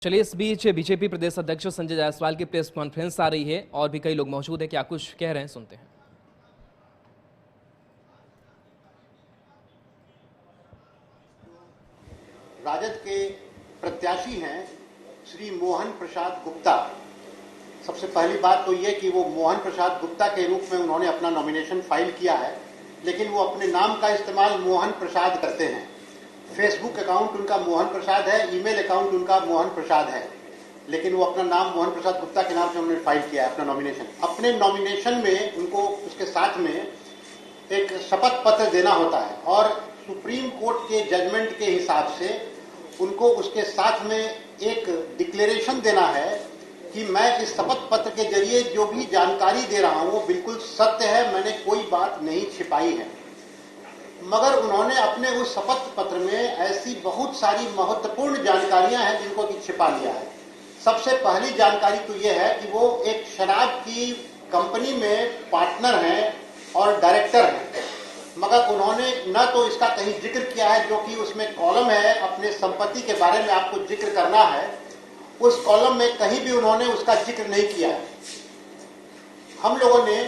चलिए, इस बीच बीजेपी प्रदेश अध्यक्ष संजय जायसवाल की प्रेस कॉन्फ्रेंस आ रही है और भी कई लोग मौजूद हैं। क्या कुछ कह रहे हैं, सुनते हैं। राजद के प्रत्याशी हैं श्री मोहन प्रसाद गुप्ता। सबसे पहली बात तो ये कि वो मोहन प्रसाद गुप्ता के रूप में उन्होंने अपना नॉमिनेशन फाइल किया है, लेकिन वो अपने नाम का इस्तेमाल मोहन प्रसाद करते हैं। फेसबुक अकाउंट उनका मोहन प्रसाद है, ईमेल अकाउंट उनका मोहन प्रसाद है, लेकिन वो अपना नाम मोहन प्रसाद गुप्ता के नाम से उन्होंने फाइल किया है अपना नॉमिनेशन। अपने नॉमिनेशन में उनको उसके साथ में एक शपथ पत्र देना होता है और सुप्रीम कोर्ट के जजमेंट के हिसाब से उनको उसके साथ में एक डिक्लेरेशन देना है कि मैं इस शपथ पत्र के जरिए जो भी जानकारी दे रहा हूं वो बिल्कुल सत्य है, मैंने कोई बात नहीं छिपाई है। मगर उन्होंने अपने उस शपथ पत्र में ऐसी बहुत सारी महत्वपूर्ण जानकारियां हैं जिनको कि छिपा लिया है। सबसे पहली जानकारी तो यह है कि वो एक शराब की कंपनी में पार्टनर हैं और डायरेक्टर हैं, मगर उन्होंने न तो इसका कहीं जिक्र किया है, जो कि उसमें कॉलम है अपने संपत्ति के बारे में आपको जिक्र करना है, उस कॉलम में कहीं भी उन्होंने उसका जिक्र नहीं किया है। हम लोगों ने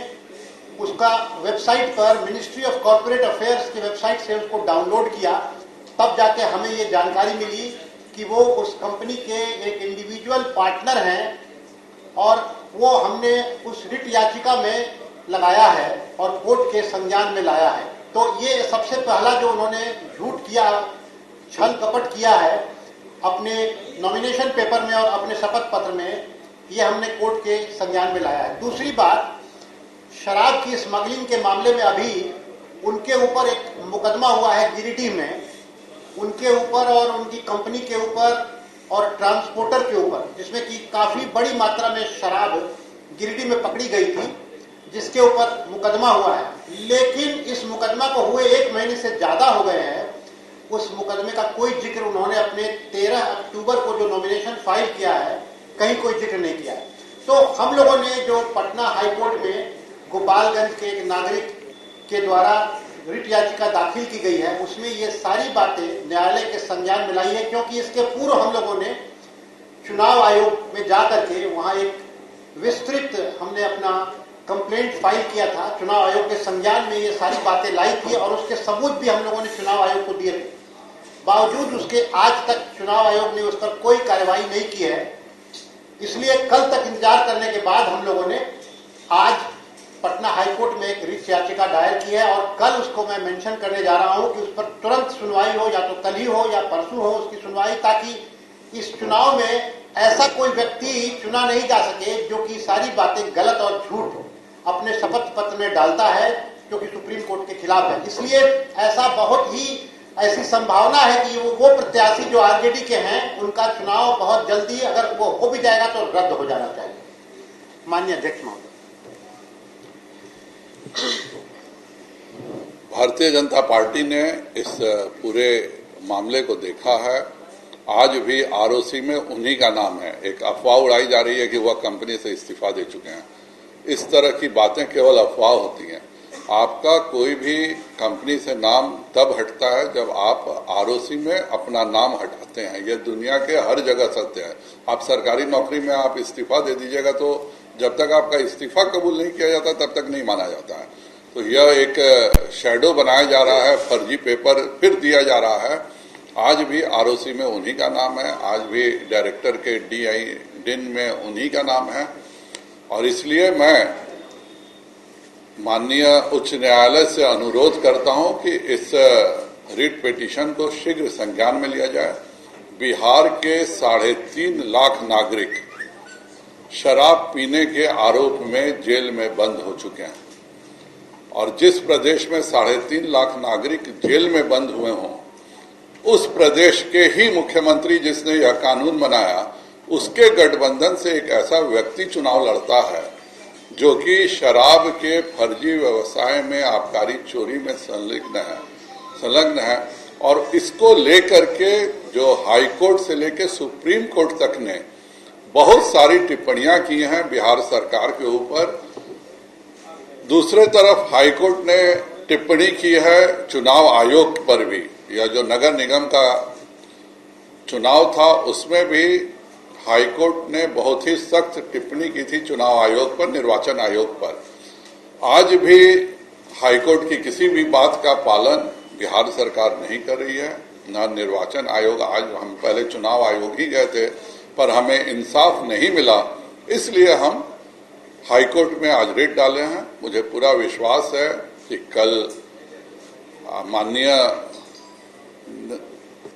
उसका वेबसाइट पर मिनिस्ट्री ऑफ कॉर्पोरेट अफेयर्स की वेबसाइट से उसको डाउनलोड किया, तब जाके हमें ये जानकारी मिली कि वो उस कंपनी के एक इंडिविजुअल पार्टनर हैं और वो हमने उस रिट याचिका में लगाया है और कोर्ट के संज्ञान में लाया है। तो ये सबसे पहला जो उन्होंने झूठ किया, छल कपट किया है अपने नॉमिनेशन पेपर में और अपने शपथ पत्र में, ये हमने कोर्ट के संज्ञान में लाया है। दूसरी बात, शराब की स्मगलिंग के मामले में अभी उनके ऊपर एक मुकदमा हुआ है गिरिडीह में, उनके ऊपर और उनकी कंपनी के ऊपर और ट्रांसपोर्टर के ऊपर, जिसमें कि काफी बड़ी मात्रा में शराब गिरिडीह में पकड़ी गई थी, जिसके ऊपर मुकदमा हुआ है। लेकिन इस मुकदमा को हुए 1 महीने से ज्यादा हो गए हैं, उस मुकदमे का कोई जिक्र उन्होंने अपने 13 अक्टूबर को जो नॉमिनेशन फाइल किया है कहीं कोई जिक्र नहीं किया है। तो हम लोगों ने जो पटना हाईकोर्ट में गोपालगंज के एक नागरिक के द्वारा रिट याचिका दाखिल की गई है, उसमें ये सारी बातें न्यायालय के संज्ञान में लाई है, क्योंकि इसके पूर्व हम लोगों ने चुनाव आयोग में जाकर के वहां एक विस्तृत हमने अपना कंप्लेंट फाइल किया था। चुनाव आयोग के संज्ञान में ये सारी बातें लाई थी और उसके सबूत भी हम लोगों ने चुनाव आयोग को दिए थे। बावजूद उसके आज तक चुनाव आयोग ने उस पर कोई कार्रवाई नहीं की है। इसलिए कल तक इंतजार करने के बाद हम लोगों ने आज पटना हाईकोर्ट में एक रिट याचिका दायर की है और कल उसको मैं मेंशन करने जा रहा हूं कि उस पर तुरंत सुनवाई हो, या तो कल ही हो या परसों हो उसकी सुनवाई, ताकि इस चुनाव में ऐसा कोई व्यक्ति चुना नहीं जा सके जो कि सारी बातें गलत और झूठ अपने शपथ पत्र में डालता है, जो कि सुप्रीम कोर्ट के खिलाफ है। इसलिए ऐसा बहुत ही ऐसी संभावना है कि वो प्रत्याशी जो आरजेडी के हैं उनका चुनाव बहुत जल्दी, अगर वो हो भी जाएगा तो रद्द हो जाना चाहिए। माननीय अध्यक्ष महोदय, भारतीय जनता पार्टी ने इस पूरे मामले को देखा है। आज भी आरओसी में उन्हीं का नाम है। एक अफवाह उड़ाई जा रही है कि वह कंपनी से इस्तीफा दे चुके हैं। इस तरह की बातें केवल अफवाह होती हैं। आपका कोई भी कंपनी से नाम तब हटता है जब आप आरओसी में अपना नाम हटाते हैं। यह दुनिया के हर जगह सत्य है। आप सरकारी नौकरी में आप इस्तीफा दे दीजिएगा तो जब तक आपका इस्तीफा कबूल नहीं किया जाता तब तक नहीं माना जाता है। तो यह एक शैडो बनाया जा रहा है, फर्जी पेपर फिर दिया जा रहा है। आज भी आरओसी में उन्हीं का नाम है, आज भी डायरेक्टर के डिन में उन्हीं का नाम है। और इसलिए मैं माननीय उच्च न्यायालय से अनुरोध करता हूं कि इस रिट पिटीशन को शीघ्र संज्ञान में लिया जाए। बिहार के 3.5 लाख नागरिक शराब पीने के आरोप में जेल में बंद हो चुके हैं और जिस प्रदेश में 3.5 लाख नागरिक जेल में बंद हुए हों, उस प्रदेश के ही मुख्यमंत्री जिसने यह कानून बनाया, उसके गठबंधन से एक ऐसा व्यक्ति चुनाव लड़ता है जो कि शराब के फर्जी व्यवसाय में, आबकारी चोरी में संलग्न है और इसको लेकर के जो हाई कोर्ट से लेकर सुप्रीम कोर्ट तक ने बहुत सारी टिप्पणियां की हैं बिहार सरकार के ऊपर। दूसरे तरफ हाई कोर्ट ने टिप्पणी की है चुनाव आयोग पर भी। यह जो नगर निगम का चुनाव था उसमें भी हाईकोर्ट ने बहुत ही सख्त टिप्पणी की थी चुनाव आयोग पर, निर्वाचन आयोग पर। आज भी हाईकोर्ट की किसी भी बात का पालन बिहार सरकार नहीं कर रही है, न निर्वाचन आयोग। आज हम पहले चुनाव आयोग ही गए थे पर हमें इंसाफ नहीं मिला, इसलिए हम हाईकोर्ट में आज रिट डाले हैं। मुझे पूरा विश्वास है कि कल माननीय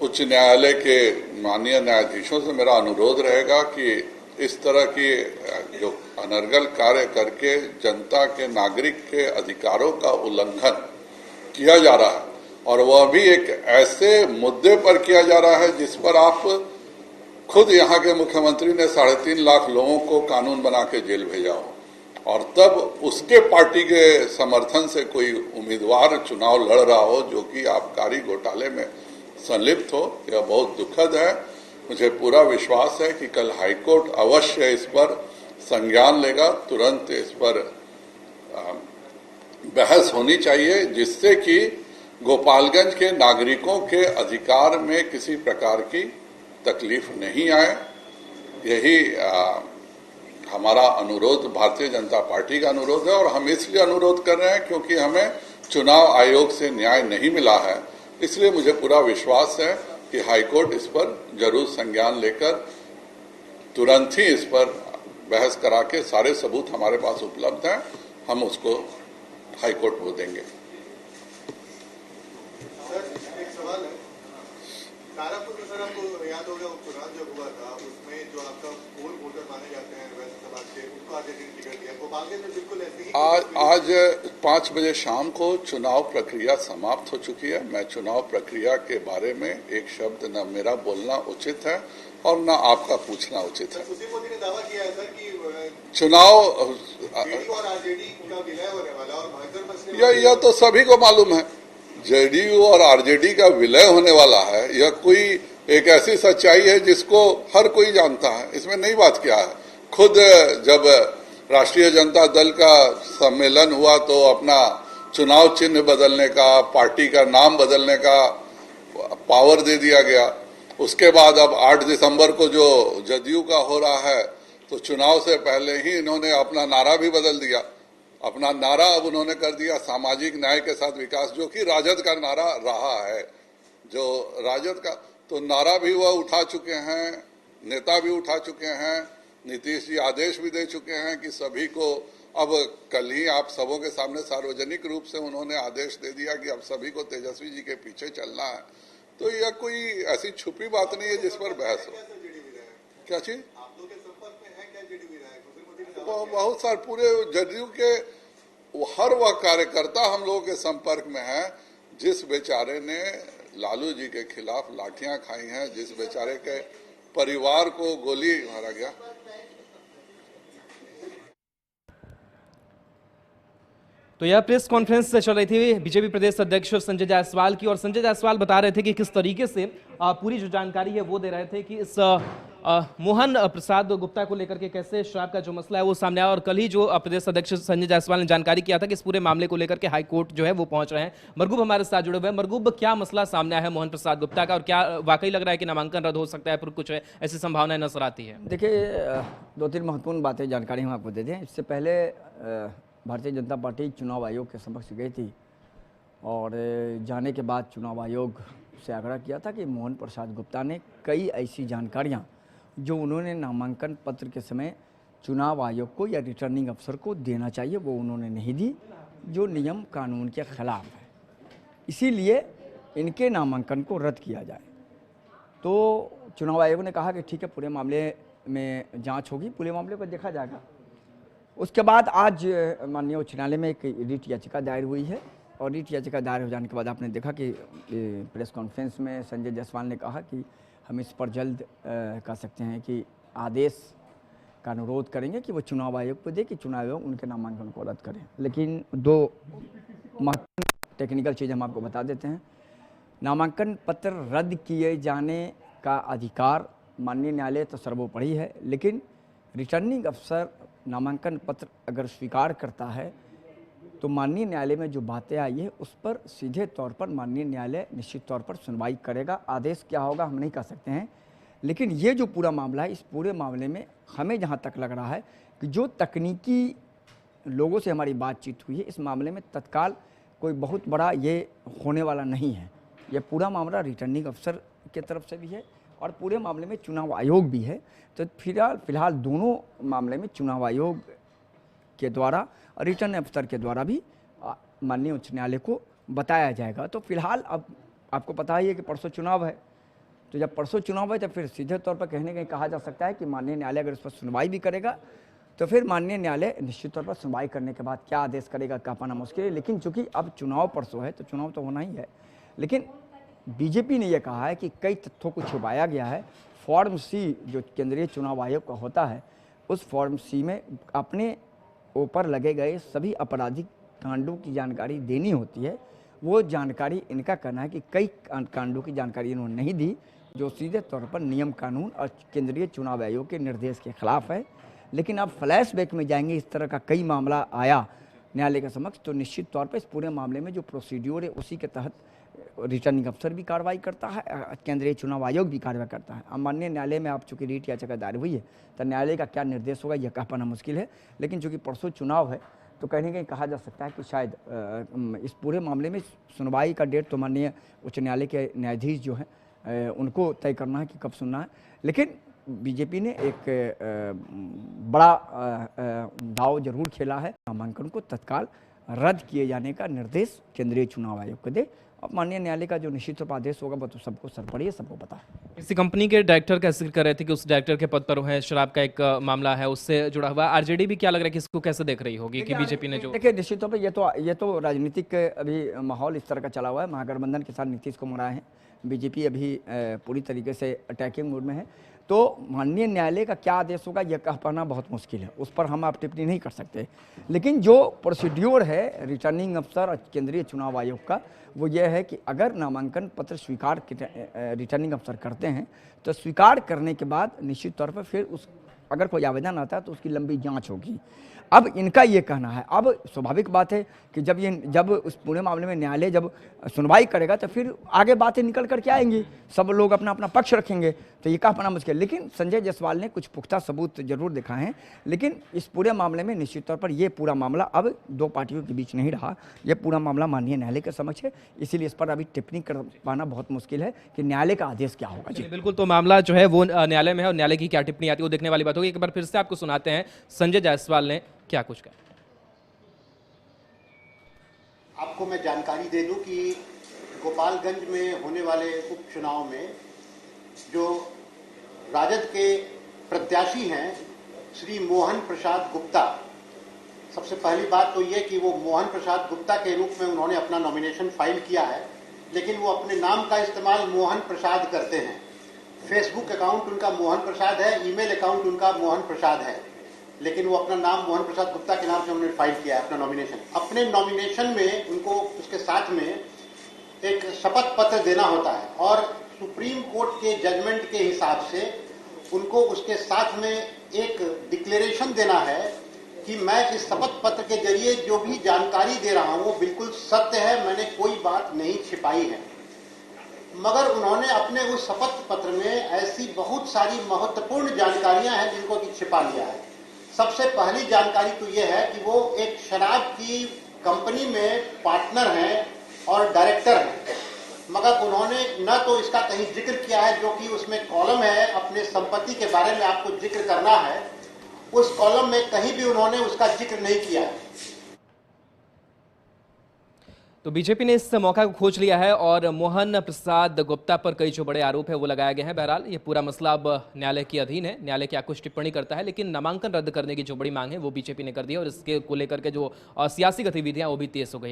उच्च न्यायालय के माननीय न्यायाधीशों से मेरा अनुरोध रहेगा कि इस तरह की जो अनर्गल कार्य करके जनता के, नागरिक के अधिकारों का उल्लंघन किया जा रहा है, और वह भी एक ऐसे मुद्दे पर किया जा रहा है जिस पर आप खुद यहाँ के मुख्यमंत्री ने 3.5 लाख लोगों को कानून बना के जेल भेजा हो, और तब उसके पार्टी के समर्थन से कोई उम्मीदवार चुनाव लड़ रहा हो जो कि आबकारी घोटाले में संलिप्त हो, यह बहुत दुखद है। मुझे पूरा विश्वास है कि कल हाईकोर्ट अवश्य इस पर संज्ञान लेगा, तुरंत इस पर बहस होनी चाहिए, जिससे कि गोपालगंज के नागरिकों के अधिकार में किसी प्रकार की तकलीफ नहीं आए। यही हमारा अनुरोध, भारतीय जनता पार्टी का अनुरोध है, और हम इसलिए अनुरोध कर रहे हैं क्योंकि हमें चुनाव आयोग से न्याय नहीं मिला है। इसलिए मुझे पूरा विश्वास है कि हाईकोर्ट इस पर जरूर संज्ञान लेकर तुरंत ही इस पर बहस करा के, सारे सबूत हमारे पास उपलब्ध हैं, हम उसको हाईकोर्ट को देंगे। एक सवाल है, तारापुर में सर आपको याद होगा उपचुनाव जब हुआ था उसमें जो आपका मूल वोटर माने जाते हैं वैसे समाज के, उनको आज टिकट दिया। गोपालगंज में बिल्कुल ऐसे ही आज 5 बजे शाम को चुनाव प्रक्रिया समाप्त हो चुकी है। मैं चुनाव प्रक्रिया के बारे में एक शब्द न मेरा बोलना उचित है और न आपका पूछना उचित है। सुशील मोदी ने दावा किया है सर कि चुनाव जेडीयू और आरजेडी का विलय होने वाला, और भयंकर मसले यह तो सभी को मालूम है, जेडीयू और आरजेडी का विलय होने वाला है। यह कोई एक ऐसी सच्चाई है जिसको हर कोई जानता है, इसमें नई बात क्या है। खुद जब राष्ट्रीय जनता दल का सम्मेलन हुआ तो अपना चुनाव चिन्ह बदलने का, पार्टी का नाम बदलने का पावर दे दिया गया। उसके बाद अब 8 दिसंबर को जो जदयू का हो रहा है, तो चुनाव से पहले ही इन्होंने अपना नारा भी बदल दिया। अपना नारा अब उन्होंने कर दिया सामाजिक न्याय के साथ विकास, जो कि राजद का नारा रहा है। जो राजद का तो नारा भी वह उठा चुके हैं, नेता भी उठा चुके हैं, नीतीश जी आदेश भी दे चुके हैं कि सभी को, अब कल ही आप सबों के सामने सार्वजनिक रूप से उन्होंने आदेश दे दिया कि अब सभी को तेजस्वी जी के पीछे चलना है। तो यह कोई ऐसी छुपी बात नहीं है जिस पर बहस हो। क्या चीज? आप लोग के संपर्क में है क्या जेडीयू विधायक? बहुत सारे पूरे जदयू के हर वह कार्यकर्ता हम लोगों के संपर्क में है जिस बेचारे ने लालू जी के खिलाफ लाठियां खाई हैं, जिस बेचारे के परिवार को गोली मारा गया। तो यह प्रेस कॉन्फ्रेंस चल रही थी बीजेपी प्रदेश अध्यक्ष संजय जायसवाल की, और संजय जायसवाल बता रहे थे कि किस तरीके से पूरी जो जानकारी है वो दे रहे थे कि इस मोहन प्रसाद गुप्ता को लेकर के कैसे शराब का जो मसला है वो सामने आया। और कल ही जो प्रदेश अध्यक्ष संजय जायसवाल ने जानकारी किया था कि इस पूरे मामले को लेकर के हाई कोर्ट जो है वो पहुंच रहे हैं। मरगूब हमारे साथ जुड़े हुए हैं। मरगूब, क्या मसला सामने आया है मोहन प्रसाद गुप्ता का, और क्या वाकई लग रहा है कि नामांकन रद्द हो सकता है, फिर कुछ ऐसी संभावनाएं नजर आती है? देखिए, 2-3 महत्वपूर्ण बातें, जानकारी हम आपको दे दें। इससे पहले भारतीय जनता पार्टी चुनाव आयोग के समक्ष गई थी, और जाने के बाद चुनाव आयोग से आग्रह किया था कि मोहन प्रसाद गुप्ता ने कई ऐसी जानकारियां जो उन्होंने नामांकन पत्र के समय चुनाव आयोग को या रिटर्निंग अफसर को देना चाहिए, वो उन्होंने नहीं दी, जो नियम कानून के खिलाफ है। इसीलिए इनके नामांकन को रद्द किया जाए। तो चुनाव आयोग ने कहा कि ठीक है, पूरे मामले में जांच होगी, पूरे मामले को देखा जाएगा। उसके बाद आज माननीय उच्च न्यायालय में एक रिट याचिका दायर हुई है, और रिट याचिका दायर हो जाने के बाद आपने देखा कि प्रेस कॉन्फ्रेंस में संजय जायसवाल ने कहा कि हम इस पर जल्द कह सकते हैं कि आदेश का अनुरोध करेंगे कि वो चुनाव आयोग को दे कि चुनाव आयोग उनके नामांकन को रद्द करें। लेकिन 2 महत्वपूर्ण टेक्निकल चीज़ हम आपको बता देते हैं। नामांकन पत्र रद्द किए जाने का अधिकार माननीय न्यायालय तो सर्वोपरि है, लेकिन रिटर्निंग अफसर नामांकन पत्र अगर स्वीकार करता है तो माननीय न्यायालय में जो बातें आई है उस पर सीधे तौर पर माननीय न्यायालय निश्चित तौर पर सुनवाई करेगा। आदेश क्या होगा हम नहीं कह सकते हैं, लेकिन ये जो पूरा मामला है, इस पूरे मामले में हमें जहाँ तक लग रहा है कि जो तकनीकी लोगों से हमारी बातचीत हुई है, इस मामले में तत्काल कोई बहुत बड़ा ये होने वाला नहीं है। ये पूरा मामला रिटर्निंग अफसर के तरफ से भी है और पूरे मामले में चुनाव आयोग भी है। तो फिलहाल दोनों मामले में चुनाव आयोग के द्वारा और रिटर्निंग अफसर के द्वारा भी माननीय उच्च न्यायालय को बताया जाएगा। तो फिलहाल अब आपको पता ही है कि परसों चुनाव है, तो जब परसों चुनाव है तो फिर सीधे तौर पर कहीं कहा जा सकता है कि माननीय न्यायालय अगर इस पर सुनवाई भी करेगा तो फिर माननीय न्यायालय निश्चित तौर पर सुनवाई करने के बाद क्या आदेश करेगा कह पाना मुश्किल है। लेकिन चूंकि अब चुनाव परसों है तो चुनाव तो होना ही है, लेकिन बीजेपी ने यह कहा है कि कई तथ्यों को छुपाया गया है। फॉर्म सी जो केंद्रीय चुनाव आयोग का होता है, उस फॉर्म सी में अपने ऊपर लगे गए सभी आपराधिक कांडों की जानकारी देनी होती है। वो जानकारी, इनका कहना है कि कई कांडों की जानकारी इन्होंने नहीं दी, जो सीधे तौर पर नियम कानून और केंद्रीय चुनाव आयोग के निर्देश के खिलाफ है। लेकिन अब फ्लैशबैक में जाएंगे, इस तरह का कई मामला आया न्यायालय के समक्ष, तो निश्चित तौर पर इस पूरे मामले में जो प्रोसीड्योर है उसी के तहत रिटर्निंग अफसर भी कार्रवाई करता है, केंद्रीय चुनाव आयोग भी कार्रवाई करता है। अब माननीय न्यायालय में आप चूंकि रीट याचिका दायर हुई है तो न्यायालय का क्या निर्देश होगा यह कह पाना मुश्किल है। लेकिन चूंकि परसों चुनाव है तो कहीं ना कहीं कहा जा सकता है कि शायद इस पूरे मामले में सुनवाई का डेट तो माननीय उच्च न्यायालय के न्यायाधीश जो हैं उनको तय करना है कि कब सुनना है। लेकिन बीजेपी ने एक बड़ा दाव जरूर खेला है, नामांकन को तत्काल रद्द किए जाने का निर्देश केंद्रीय चुनाव आयोग को दे। अब माननीय न्यायालय का जो निश्चित रूप आदेश होगा वो तो सबको सरपड़ी है, सबको पता है। किसी कंपनी के डायरेक्टर का जिक्र कर रहे थे कि उस डायरेक्टर के पद पर है, शराब का एक मामला है उससे जुड़ा हुआ। आरजेडी भी क्या लग रहा है कि इसको कैसे देख रही होगी कि बीजेपी ने जो देखिए निश्चित तौर पर ये तो राजनीतिक अभी माहौल इस तरह का चला हुआ है। महागठबंधन के साथ नीतीश कुमार आए हैं, बीजेपी अभी पूरी तरीके से अटैकिंग मोड में है। तो माननीय न्यायालय का क्या आदेश होगा यह कह पाना बहुत मुश्किल है, उस पर हम आप टिप्पणी नहीं कर सकते। लेकिन जो प्रोसीड्योर है रिटर्निंग अफसर और केंद्रीय चुनाव आयोग का, वो ये है कि अगर नामांकन पत्र स्वीकार रिटर्निंग अफसर करते हैं तो स्वीकार करने के बाद निश्चित तौर पर फिर अगर कोई आवेदन आता है तो उसकी लंबी जांच होगी। अब इनका ये कहना है, अब स्वाभाविक बात है कि जब उस पूरे मामले में न्यायालय जब सुनवाई करेगा तो फिर आगे बातें निकल करके आएंगी, सब लोग अपना अपना पक्ष रखेंगे, तो ये कह पाना मुश्किल। लेकिन संजय जायसवाल ने कुछ पुख्ता सबूत जरूर दिखाए हैं। लेकिन इस पूरे मामले में निश्चित तौर पर ये पूरा मामला अब दो पार्टियों के बीच नहीं रहा, ये पूरा मामला माननीय न्यायालय के समक्ष है। इसीलिए इस पर अभी टिप्पणी कर पाना बहुत मुश्किल है कि न्यायालय का आदेश क्या होगा। जी बिल्कुल, तो मामला जो है वो न्यायालय में है और न्यायालय की क्या टिप्पणी आती है वो देखने वाली बात होगी। एक बार फिर से आपको सुनाते हैं संजय जायसवाल ने क्या कुछ कहा। आपको मैं जानकारी दे दूं कि गोपालगंज में होने वाले उपचुनाव में जो राजद के प्रत्याशी हैं श्री मोहन प्रसाद गुप्ता, सबसे पहली बात तो ये कि वो मोहन प्रसाद गुप्ता के रूप में उन्होंने अपना नॉमिनेशन फाइल किया है, लेकिन वो अपने नाम का इस्तेमाल मोहन प्रसाद करते हैं। फेसबुक अकाउंट उनका मोहन प्रसाद है, ईमेल अकाउंट उनका मोहन प्रसाद है, लेकिन वो अपना नाम मोहन प्रसाद गुप्ता के नाम से उन्होंने फाइल किया है अपना नॉमिनेशन। अपने नॉमिनेशन में उनको उसके साथ में एक शपथ पत्र देना होता है और सुप्रीम कोर्ट के जजमेंट के हिसाब से उनको उसके साथ में एक डिक्लेरेशन देना है कि मैं इस शपथ पत्र के जरिए जो भी जानकारी दे रहा हूं वो बिल्कुल सत्य है, मैंने कोई बात नहीं छिपाई है। मगर उन्होंने अपने उस शपथ पत्र में ऐसी बहुत सारी महत्वपूर्ण जानकारियां हैं जिनको कि छिपा लिया है। सबसे पहली जानकारी तो यह है कि वो एक शराब की कंपनी में पार्टनर हैं और डायरेक्टर हैं, मगर उन्होंने न तो इसका कहीं जिक्र किया है, जो कि उसमें कॉलम है अपने संपत्ति के बारे में आपको जिक्र करना है, उस कॉलम में कहीं भी उन्होंने उसका जिक्र नहीं किया है। तो बीजेपी ने इस मौका को खोज लिया है और मोहन प्रसाद गुप्ता पर कई जो बड़े आरोप है वो लगाए गए हैं। बहरहाल ये पूरा मसला अब न्यायालय के अधीन है, न्यायालय क्या कुछ टिप्पणी करता है, लेकिन नामांकन रद्द करने की जो बड़ी मांग है वो बीजेपी ने कर दी है और इसके को लेकर के जो सियासी गतिविधियां वो भी तेज हो गई है।